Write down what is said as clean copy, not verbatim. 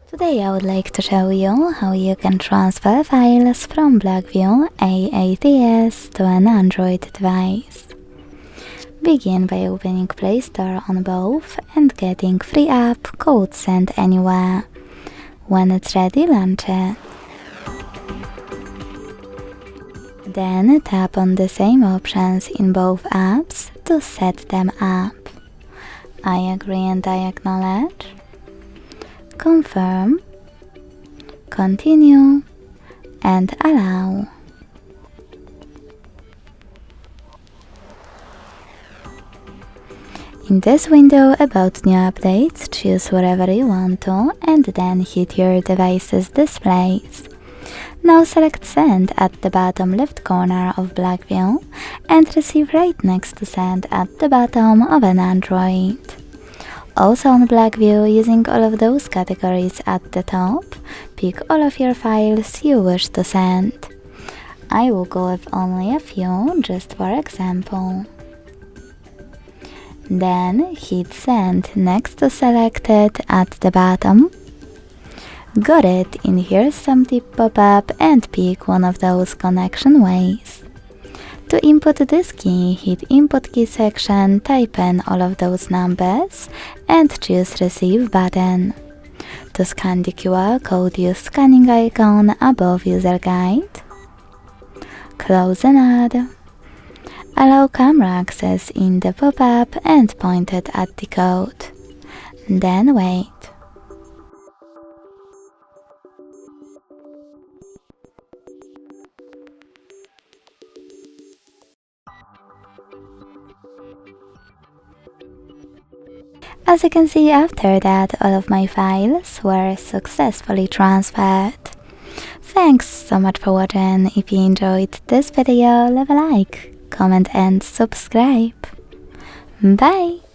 Today I would like to show you how you can transfer files from Blackview A80s to an Android device. Begin by opening Play Store on both and getting free app code Send Anywhere. When it's ready, launch it. Then tap on the same options in both apps to set them up. I agree and I acknowledge. Confirm, continue, and allow. In this window about new updates, choose wherever you want to and then hit your device's displays. Now select Send at the bottom left corner of Blackview and Receive right next to Send at the bottom of an Android. Also on Blackview, using all of those categories at the top, pick all of your files you wish to send. I will go with only a few, just for example. Then hit Send next to Selected at the bottom. Got it, in here's some tip pop-up and pick one of those connection ways. To input this key, hit Input Key section, type in all of those numbers and choose Receive button. To scan the QR code, use scanning icon above User Guide. Close and add. Allow camera access in the pop-up and point it at the code. Then wait. As you can see, after that, all of my files were successfully transferred. Thanks so much for watching. If you enjoyed this video, leave a like, comment and subscribe. Bye!